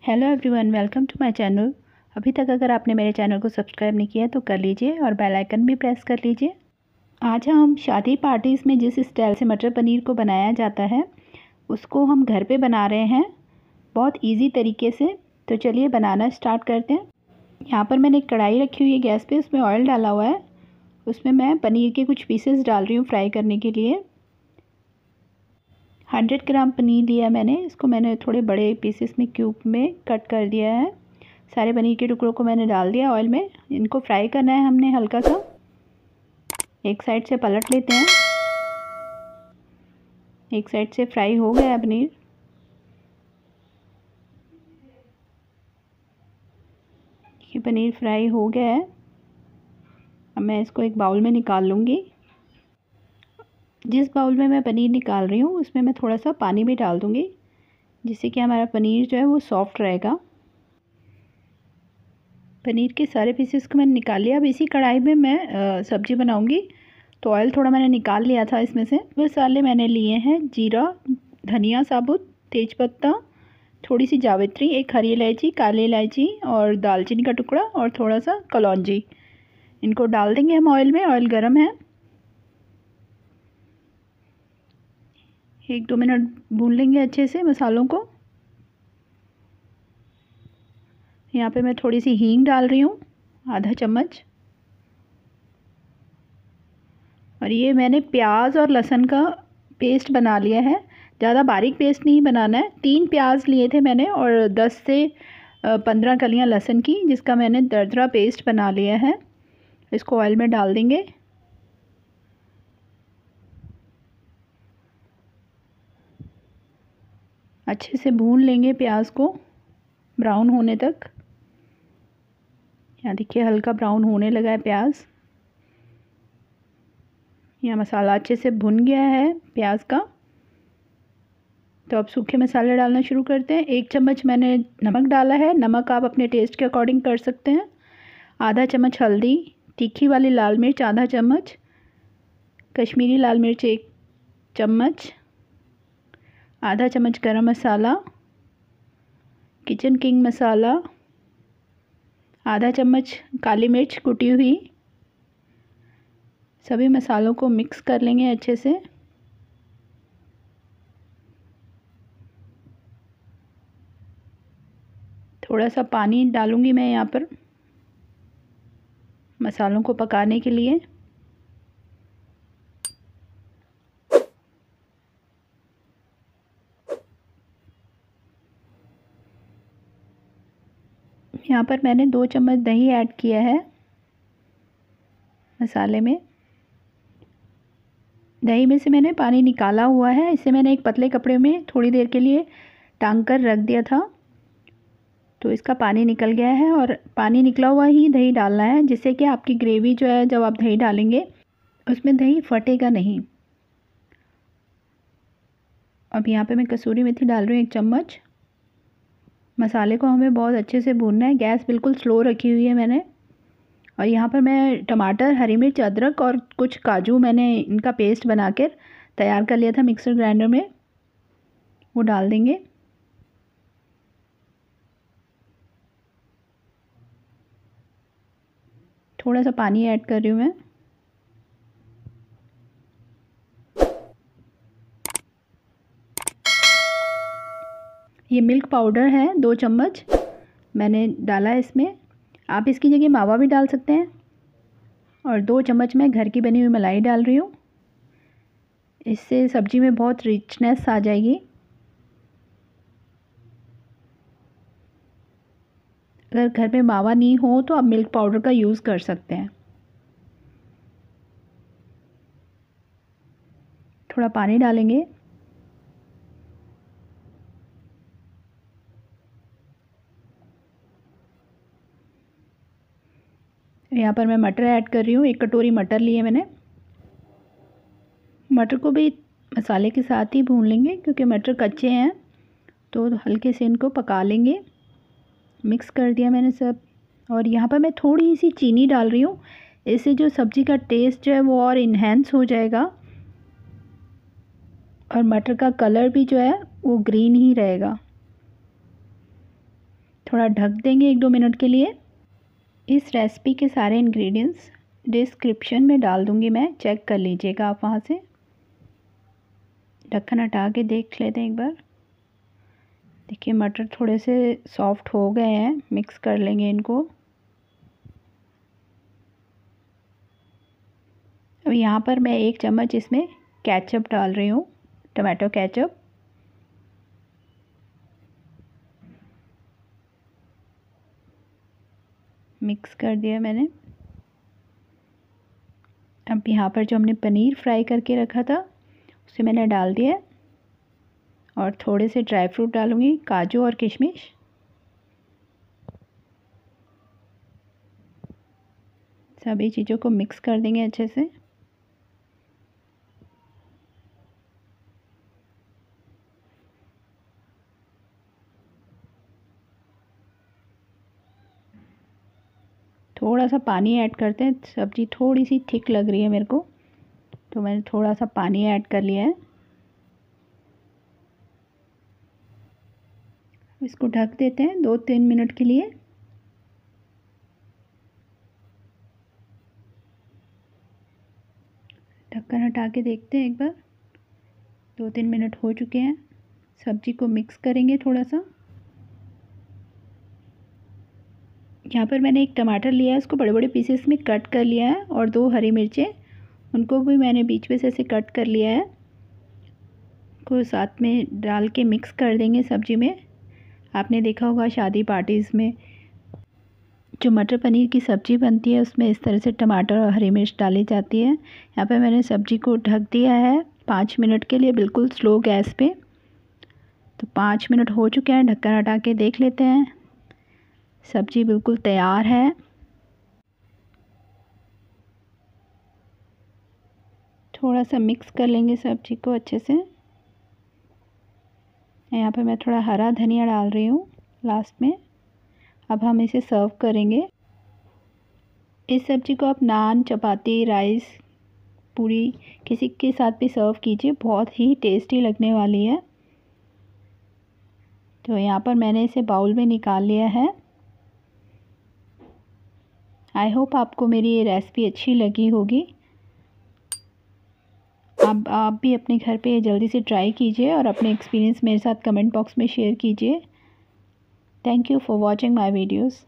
Hello everyone, welcome to my channel. अभी तक अगर आपने मेरे चैनल को सब्सक्राइब नहीं किया तो कर लीजिए और बेल आइकन भी प्रेस कर लीजिए। आज हम शादी पार्टीज़ में जिस स्टाइल से मटर पनीर को बनाया जाता है उसको हम घर पे बना रहे हैं बहुत इजी तरीके से। तो चलिए बनाना स्टार्ट करते हैं। यहाँ पर मैंने एक कढ़ाई रखी हुई है गैस पे, उसमें ऑयल डाला हुआ है। उसमें मैं पनीर के कुछ पीसेस डाल रही हूँ फ्राई करने के लिए। 100 ग्राम पनीर लिया मैंने, इसको मैंने थोड़े बड़े पीसेस में क्यूब में कट कर दिया है। सारे पनीर के टुकड़ों को मैंने डाल दिया ऑयल में। इनको फ्राई करना है हमने हल्का सा। एक साइड से पलट लेते हैं। एक साइड से फ्राई हो गया है पनीर। ये पनीर फ्राई हो गया है। अब मैं इसको एक बाउल में निकाल लूँगी। जिस बाउल में मैं पनीर निकाल रही हूँ उसमें मैं थोड़ा सा पानी भी डाल दूँगी, जिससे कि हमारा पनीर जो है वो सॉफ्ट रहेगा। पनीर के सारे पीसेस को मैंने निकाल लिया। अब इसी कढ़ाई में मैं सब्ज़ी बनाऊंगी, तो ऑयल थोड़ा मैंने निकाल लिया था। इसमें से मसाले मैंने लिए हैं जीरा, धनिया साबुत, तेज़पत्ता, थोड़ी सी जावित्री, एक हरी इलायची, काली इलायची और दालचीनी का टुकड़ा और थोड़ा सा कलौंजी। इनको डाल देंगे हम ऑयल में। ऑयल गर्म है। 1-2 मिनट भून लेंगे अच्छे से मसालों को। यहाँ पे मैं थोड़ी सी हींग डाल रही हूँ, आधा चम्मच। और ये मैंने प्याज और लहसुन का पेस्ट बना लिया है। ज़्यादा बारीक पेस्ट नहीं बनाना है। 3 प्याज लिए थे मैंने और 10 से 15 कलियां लहसुन की, जिसका मैंने दरदरा पेस्ट बना लिया है। इसको ऑयल में डाल देंगे। अच्छे से भून लेंगे प्याज को ब्राउन होने तक। यहाँ देखिए हल्का ब्राउन होने लगा है प्याज। यहाँ मसाला अच्छे से भुन गया है प्याज का। तो अब सूखे मसाले डालना शुरू करते हैं। 1 चम्मच मैंने नमक डाला है। नमक आप अपने टेस्ट के अकॉर्डिंग कर सकते हैं। आधा चम्मच हल्दी, तीखी वाली लाल मिर्च आधा चम्मच, कश्मीरी लाल मिर्च 1 चम्मच, आधा चम्मच गरम मसाला, किचन किंग मसाला, आधा चम्मच काली मिर्च कुटी हुई। सभी मसालों को मिक्स कर लेंगे अच्छे से। थोड़ा सा पानी डालूंगी मैं यहाँ पर मसालों को पकाने के लिए। यहाँ पर मैंने 2 चम्मच दही ऐड किया है मसाले में। दही में से मैंने पानी निकाला हुआ है। इसे मैंने एक पतले कपड़े में थोड़ी देर के लिए टांग कर रख दिया था, तो इसका पानी निकल गया है। और पानी निकला हुआ ही दही डालना है, जिससे कि आपकी ग्रेवी जो है, जब आप दही डालेंगे उसमें दही फटेगा नहीं। अब यहाँ पे मैं कसूरी मेथी डाल रही हूँ 1 चम्मच। मसाले को हमें बहुत अच्छे से भूनना है। गैस बिल्कुल स्लो रखी हुई है मैंने। और यहाँ पर मैं टमाटर, हरी मिर्च, अदरक और कुछ काजू, मैंने इनका पेस्ट बनाकर तैयार कर लिया था मिक्सर ग्राइंडर में, वो डाल देंगे। थोड़ा सा पानी ऐड कर रही हूँ मैं। ये मिल्क पाउडर है 2 चम्मच मैंने डाला है इसमें। आप इसकी जगह मावा भी डाल सकते हैं। और 2 चम्मच मैं घर की बनी हुई मलाई डाल रही हूँ। इससे सब्ज़ी में बहुत रिचनेस आ जाएगी। अगर घर में मावा नहीं हो तो आप मिल्क पाउडर का यूज़ कर सकते हैं। थोड़ा पानी डालेंगे। यहाँ पर मैं मटर ऐड कर रही हूँ। 1 कटोरी मटर लिए मैंने। मटर को भी मसाले के साथ ही भून लेंगे, क्योंकि मटर कच्चे हैं, तो हल्के से इनको पका लेंगे। मिक्स कर दिया मैंने सब। और यहाँ पर मैं थोड़ी सी चीनी डाल रही हूँ। इससे जो सब्ज़ी का टेस्ट जो है वो और इन्हेंस हो जाएगा। और मटर का कलर भी जो है वो ग्रीन ही रहेगा। थोड़ा ढक देंगे 1-2 मिनट के लिए। इस रेसिपी के सारे इंग्रेडिएंट्स डिस्क्रिप्शन में डाल दूँगी मैं, चेक कर लीजिएगा आप वहाँ से। ढक्कन हटा के देख लेते हैं एक बार। देखिए मटर थोड़े से सॉफ्ट हो गए हैं, मिक्स कर लेंगे इनको। अब यहाँ पर मैं 1 चम्मच इसमें केचप डाल रही हूँ, टमाटो केचप। मिक्स कर दिया मैंने। अब यहाँ पर जो हमने पनीर फ्राई करके रखा था उसे मैंने डाल दिया और थोड़े से ड्राई फ्रूट डालूँगी, काजू और किशमिश। सभी चीज़ों को मिक्स कर देंगे अच्छे से। थोड़ा सा पानी ऐड करते हैं, सब्ज़ी थोड़ी सी थिक लग रही है मेरे को, तो मैंने थोड़ा सा पानी ऐड कर लिया है। इसको ढक देते हैं 2-3 मिनट के लिए। ढक्कन हटा के देखते हैं एक बार। 2-3 मिनट हो चुके हैं। सब्ज़ी को मिक्स करेंगे थोड़ा सा। यहाँ पर मैंने एक टमाटर लिया है, उसको बड़े बड़े पीसेस में कट कर लिया है, और 2 हरी मिर्चें, उनको भी मैंने बीच में से ऐसे कट कर लिया है। को साथ में डाल के मिक्स कर देंगे सब्ज़ी में। आपने देखा होगा शादी पार्टीज़ में जो मटर पनीर की सब्ज़ी बनती है उसमें इस तरह से टमाटर और हरी मिर्च डाली जाती है। यहाँ पे मैंने सब्ज़ी को ढक दिया है 5 मिनट के लिए, बिल्कुल स्लो गैस पे। तो 5 मिनट हो चुके हैं, ढक्कन हटा के देख लेते हैं। सब्ज़ी बिल्कुल तैयार है। थोड़ा सा मिक्स कर लेंगे सब्ज़ी को अच्छे से। यहाँ पे मैं थोड़ा हरा धनिया डाल रही हूँ लास्ट में। अब हम इसे सर्व करेंगे। इस सब्ज़ी को आप नान, चपाती, राइस, पूरी किसी के साथ भी सर्व कीजिए, बहुत ही टेस्टी लगने वाली है। तो यहाँ पर मैंने इसे बाउल में निकाल लिया है। आई होप आपको मेरी ये रेसिपी अच्छी लगी होगी। आप भी अपने घर पे जल्दी से ट्राई कीजिए और अपने एक्सपीरियंस मेरे साथ कमेंट बॉक्स में शेयर कीजिए। Thank you for watching my videos.